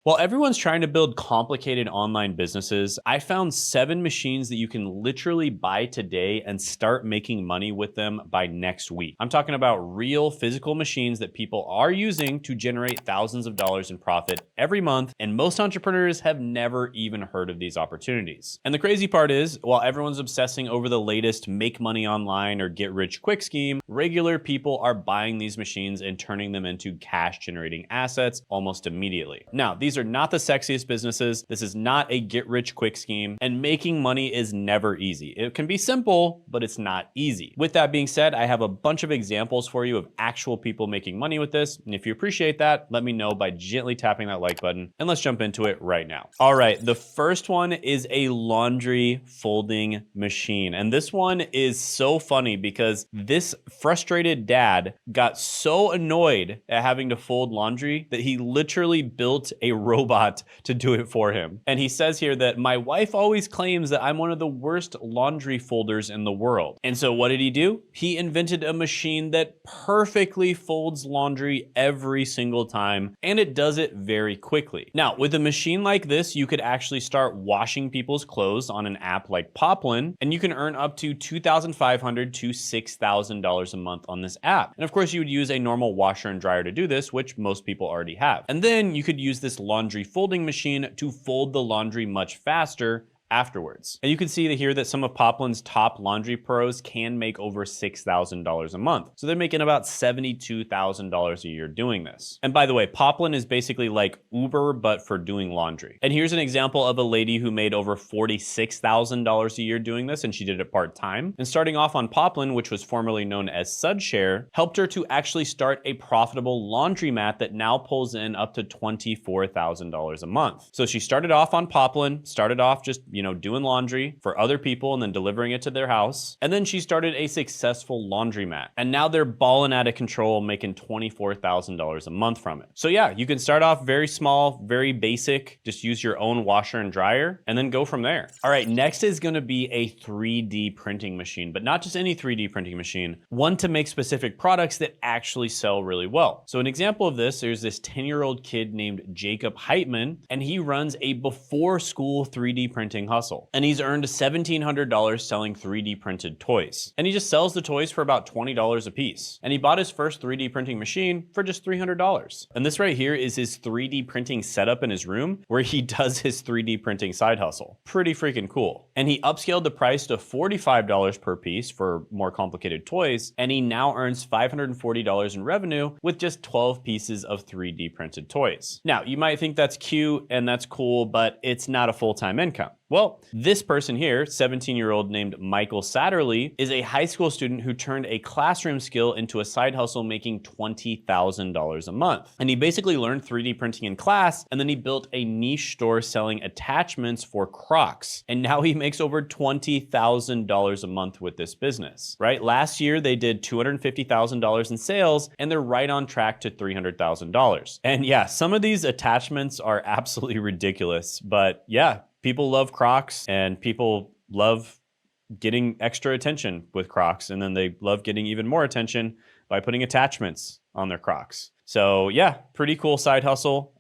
While everyone's trying to build complicated online businesses, I found 7 machines that you can literally buy today and start making money with them by next week. I'm talking about real physical machines that people are using to generate thousands of dollars in profit every month, and most entrepreneurs have never even heard of these opportunities. And the crazy part is, while everyone's obsessing over the latest make money online or get rich quick scheme, regular people are buying these machines and turning them into cash generating assets almost immediately. Now, these are not the sexiest businesses. This is not a get rich quick scheme, and making money is never easy. It can be simple, but it's not easy. With that being said, I have a bunch of examples for you of actual people making money with this. And if you appreciate that, let me know by gently tapping that like button, and let's jump into it right now. All right, the first one is a laundry folding machine. And this one is so funny because this frustrated dad got so annoyed at having to fold laundry that he literally built a robot to do it for him. And he says here that my wife always claims that I'm one of the worst laundry folders in the world. And so what did he do? He invented a machine that perfectly folds laundry every single time, and it does it very quickly. Now, with a machine like this, you could actually start washing people's clothes on an app like Poplin, and you can earn up to $2,500 to $6,000 a month on this app. And of course, you would use a normal washer and dryer to do this, which most people already have. And then you could use this laundry folding machine to fold the laundry much faster afterwards. And you can see here that some of Poplin's top laundry pros can make over $6,000 a month. So they're making about $72,000 a year doing this. And by the way, Poplin is basically like Uber, but for doing laundry. And here's an example of a lady who made over $46,000 a year doing this, and she did it part-time. And starting off on Poplin, which was formerly known as Sudshare, helped her to actually start a profitable laundromat that now pulls in up to $24,000 a month. So she started off on Poplin, started off just, doing laundry for other people and then delivering it to their house. And then she started a successful laundromat. And now they're balling out of control, making $24,000 a month from it. So yeah, you can start off very small, very basic, just use your own washer and dryer and then go from there. All right, next is gonna be a 3D printing machine, but not just any 3D printing machine, one to make specific products that actually sell really well. So an example of this, there's this 10-year-old kid named Jacob Heitman, and he runs a before school 3D printing hustle. And he's earned $1,700 selling 3D printed toys. And he just sells the toys for about $20 a piece. And he bought his first 3D printing machine for just $300. And this right here is his 3D printing setup in his room where he does his 3D printing side hustle. Pretty freaking cool. And he upscaled the price to $45 per piece for more complicated toys. And he now earns $540 in revenue with just 12 pieces of 3D printed toys. Now, you might think that's cute and that's cool, but it's not a full-time income. Well, this person here, 17-year-old named Michael Satterley, is a high school student who turned a classroom skill into a side hustle making $20,000 a month. And he basically learned 3D printing in class, and then he built a niche store selling attachments for Crocs. And now he makes over $20,000 a month with this business, right? Last year, they did $250,000 in sales, and they're right on track to $300,000. And yeah, some of these attachments are absolutely ridiculous, but yeah, people love Crocs and people love getting extra attention with Crocs. And then they love getting even more attention by putting attachments on their Crocs. So yeah, pretty cool side hustle.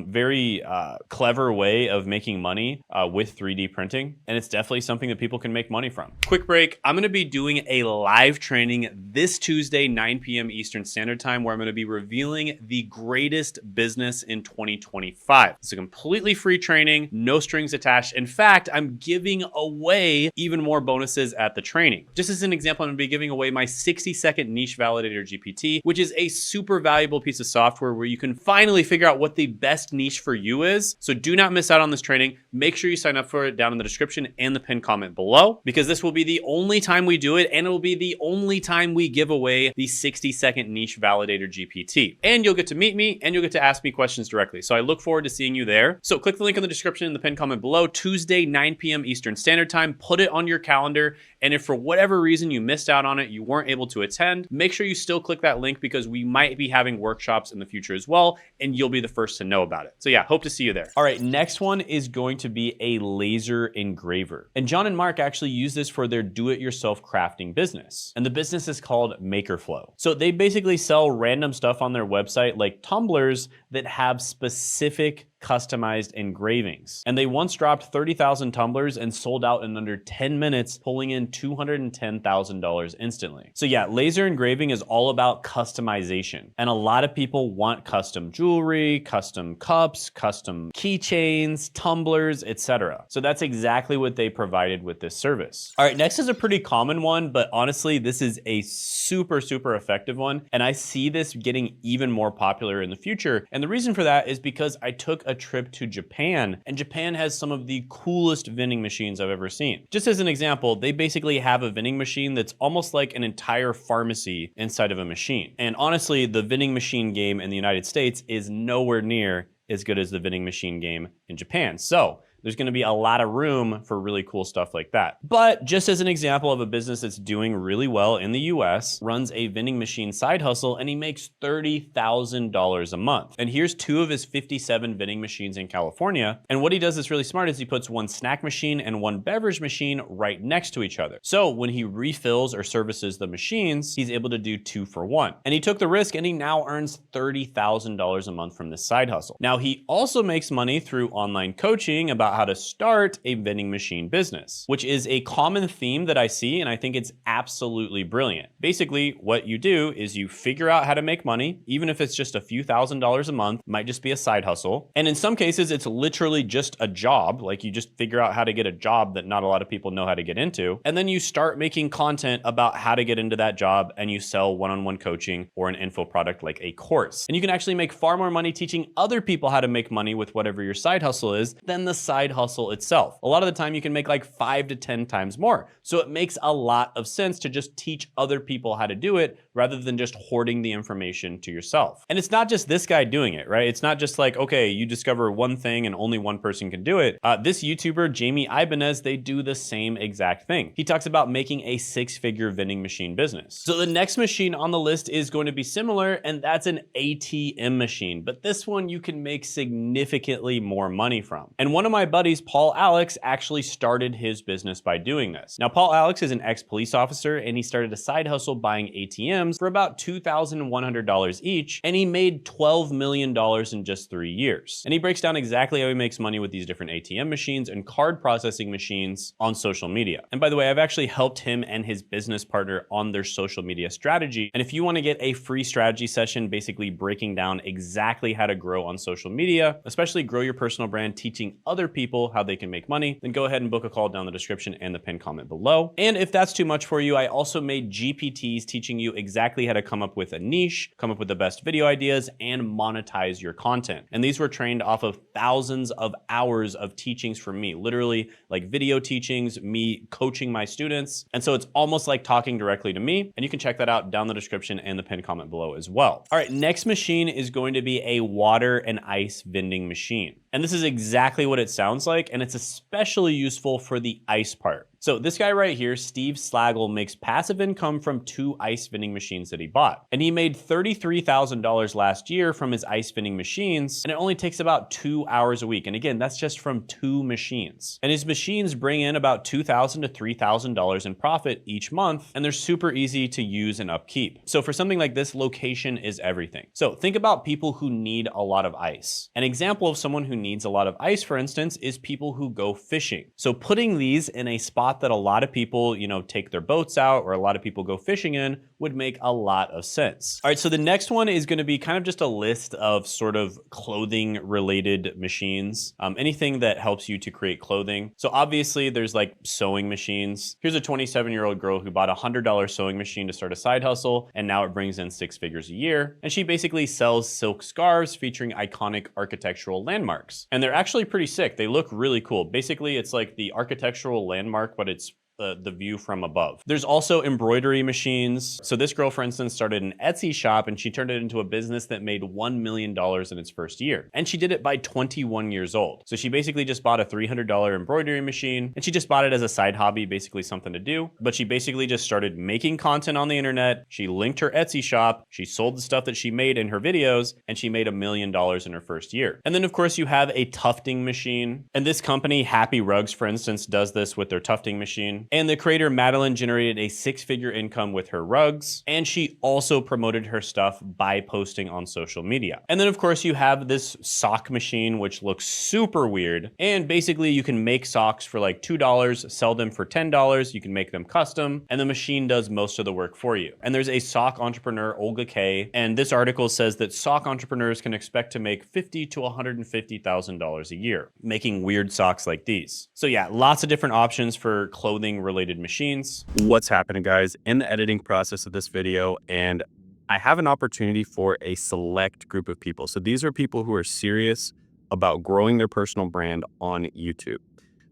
Very clever way of making money with 3D printing. And it's definitely something that people can make money from. Quick break. I'm gonna be doing a live training this Tuesday, 9 p.m. Eastern Standard Time, where I'm gonna be revealing the greatest business in 2025. It's a completely free training, no strings attached. In fact, I'm giving away even more bonuses at the training. Just as an example, I'm gonna be giving away my 60-second niche validator GPT, which is a super valuable piece of software where you can finally figure out what the best niche for you is. So do not miss out on this training. Make sure you sign up for it down in the description and the pinned comment below, because this will be the only time we do it, and it will be the only time we give away the 60-second niche validator GPT. And you'll get to meet me and you'll get to ask me questions directly. So I look forward to seeing you there. So click the link in the description and the pinned comment below, Tuesday, 9 p.m. Eastern Standard Time. Put it on your calendar. And if for whatever reason you missed out on it, you weren't able to attend, make sure you still click that link, because we might be having workshops in the future as well, and you'll be the first to know about it. So yeah, hope to see you there. All right, next one is going to be a laser engraver. And John and Mark actually use this for their do-it-yourself crafting business. And the business is called MakerFlow. So they basically sell random stuff on their website, like tumblers that have specific customized engravings. And they once dropped 30,000 tumblers and sold out in under 10 minutes, pulling in $210,000 instantly. So yeah, laser engraving is all about customization. And a lot of people want custom jewelry, custom cups, custom keychains, tumblers, etc. So that's exactly what they provided with this service. All right, next is a pretty common one, but honestly, this is a super effective one. And I see this getting even more popular in the future. And the reason for that is because I took a trip to Japan, and Japan has some of the coolest vending machines I've ever seen. Just as an example, they basically have a vending machine that's almost like an entire pharmacy inside of a machine. And honestly, the vending machine game in the United States is nowhere near as good as the vending machine game in Japan. So there's gonna be a lot of room for really cool stuff like that. But just as an example of a business that's doing really well in the US, runs a vending machine side hustle, and he makes $30,000 a month. And here's 2 of his 57 vending machines in California. And what he does that's really smart is he puts 1 snack machine and 1 beverage machine right next to each other. So when he refills or services the machines, he's able to do 2 for 1. And he took the risk, and he now earns $30,000 a month from this side hustle. Now, he also makes money through online coaching about how to start a vending machine business, which is a common theme that I see, and I think it's absolutely brilliant. Basically, what you do is you figure out how to make money, even if it's just a few $1,000s a month, might just be a side hustle. And in some cases, it's literally just a job. Like, you just figure out how to get a job that not a lot of people know how to get into. And then you start making content about how to get into that job, and you sell one-on-one coaching or an info product like a course. And you can actually make far more money teaching other people how to make money with whatever your side hustle is than the side hustle itself. A lot of the time you can make like 5 to 10 times more. So it makes a lot of sense to just teach other people how to do it rather than just hoarding the information to yourself. And it's not just this guy doing it, right? It's not just like, okay, you discover one thing and only one person can do it. This YouTuber, Jamie Ibanez, they do the same exact thing. He talks about making a 6-figure vending machine business. So the next machine on the list is going to be similar, and that's an ATM machine. But this one you can make significantly more money from. And one of my buddies, Paul Alex, actually started his business by doing this. Now, Paul Alex is an ex-police officer, and he started a side hustle buying ATMs for about $2,100 each, and he made $12 million in just 3 years. And he breaks down exactly how he makes money with these different ATM machines and card processing machines on social media. And by the way, I've actually helped him and his business partner on their social media strategy. And if you want to get a free strategy session, basically breaking down exactly how to grow on social media, especially grow your personal brand, teaching other people how they can make money, then go ahead and book a call down in the description and the pinned comment below. And if that's too much for you, I also made GPTs teaching you exactly how to come up with a niche, come up with the best video ideas, and monetize your content. And these were trained off of thousands of hours of teachings from me, literally like video teachings, me coaching my students. And so it's almost like talking directly to me. And you can check that out down in the description and the pinned comment below as well. All right, next machine is going to be a water and ice vending machine. And this is exactly what it sounds like, and it's especially useful for the ice part. So this guy right here, Steve Slagle, makes passive income from 2 ice vending machines that he bought. And he made $33,000 last year from his ice vending machines, and it only takes about 2 hours a week. And again, that's just from 2 machines. And his machines bring in about $2,000 to $3,000 in profit each month, and they're super easy to use and upkeep. So for something like this, location is everything. So think about people who need a lot of ice. An example of someone who needs a lot of ice, for instance, is people who go fishing. So putting these in a spot that a lot of people, take their boats out, or a lot of people go fishing in, would make a lot of sense. All right, so the next one is going to be kind of just a list of sort of clothing related machines, anything that helps you to create clothing. So obviously there's like sewing machines. Here's a 27-year-old girl who bought a $100 sewing machine to start a side hustle, and now it brings in 6 figures a year. And she basically sells silk scarves featuring iconic architectural landmarks. And they're actually pretty sick. They look really cool. Basically, it's like the architectural landmark, but it's the view from above. There's also embroidery machines. So this girl, for instance, started an Etsy shop, and she turned it into a business that made $1 million in its first year. And she did it by 21 years old. So she basically just bought a $300 embroidery machine, and she just bought it as a side hobby, basically something to do. But she basically just started making content on the internet. She linked her Etsy shop. She sold the stuff that she made in her videos, and she made $1 million in her first year. And then of course you have a tufting machine. And this company, Happy Rugs, for instance, does this with their tufting machine. amazing. And the creator Madeline generated a 6-figure income with her rugs, and she also promoted her stuff by posting on social media. And then of course you have this sock machine, which looks super weird. And basically you can make socks for like $2, sell them for $10. You can make them custom, and the machine does most of the work for you. And there's a sock entrepreneur, Olga K, and this article says that sock entrepreneurs can expect to make $50,000 to $150,000 a year, making weird socks like these. So yeah, lots of different options for clothing related machines. What's happening, guys? In the editing process of this video, and I have an opportunity for a select group of people. So these are people who are serious about growing their personal brand on YouTube.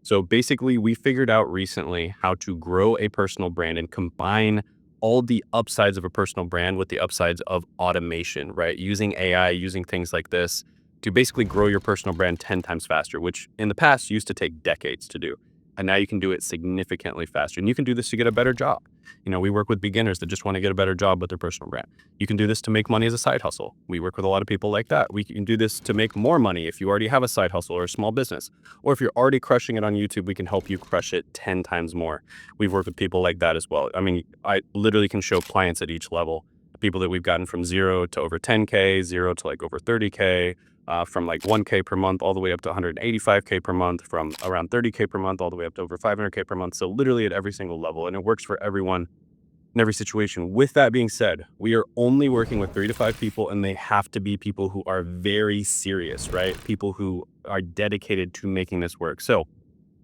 So basically, we figured out recently how to grow a personal brand and combine all the upsides of a personal brand with the upsides of automation, right? Using AI, using things like this to basically grow your personal brand 10 times faster, which in the past used to take decades to do. And now you can do it significantly faster. And you can do this to get a better job. You know, we work with beginners that just want to get a better job with their personal brand. You can do this to make money as a side hustle. We work with a lot of people like that. We can do this to make more money if you already have a side hustle or a small business. Or if you're already crushing it on YouTube, we can help you crush it 10 times more. We've worked with people like that as well. I mean, I literally can show clients at each level. People that we've gotten from 0 to over 10K, 0 to like over 30K, from like 1K per month all the way up to 185K per month, from around 30K per month all the way up to over 500K per month. So literally at every single level, and it works for everyone in every situation. With that being said, we are only working with 3 to 5 people, and they have to be people who are very serious, right? People who are dedicated to making this work. So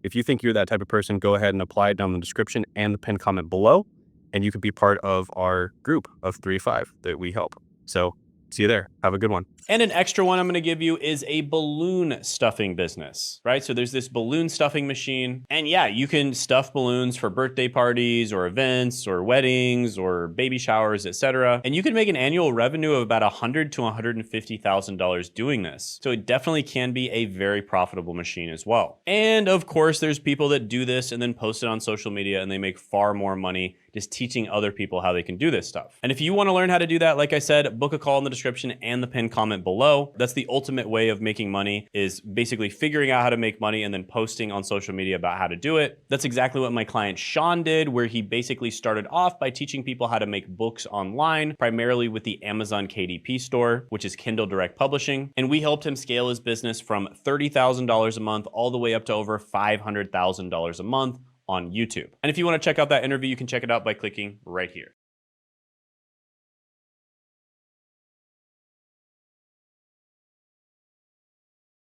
if you think you're that type of person, go ahead and apply it down in the description and the pinned comment below, and you could be part of our group of 3 to 5 that we help. So see you there. Have a good one. And an extra one I'm gonna give you is a balloon stuffing business, right? So there's this balloon stuffing machine, and yeah, you can stuff balloons for birthday parties or events or weddings or baby showers, etc. And you can make an annual revenue of about $100,000 to $150,000 doing this. So it definitely can be a very profitable machine as well. And of course, there's people that do this and then post it on social media, and they make far more money just teaching other people how they can do this stuff. And if you want to learn how to do that, like I said, book a call in the description and the pinned comment below. That's the ultimate way of making money, is basically figuring out how to make money and then posting on social media about how to do it. That's exactly what my client Sean did, where he basically started off by teaching people how to make books online, primarily with the Amazon KDP store, which is Kindle Direct Publishing. And we helped him scale his business from $30,000 a month all the way up to over $500,000 a month on YouTube. And if you want to check out that interview, you can check it out by clicking right here.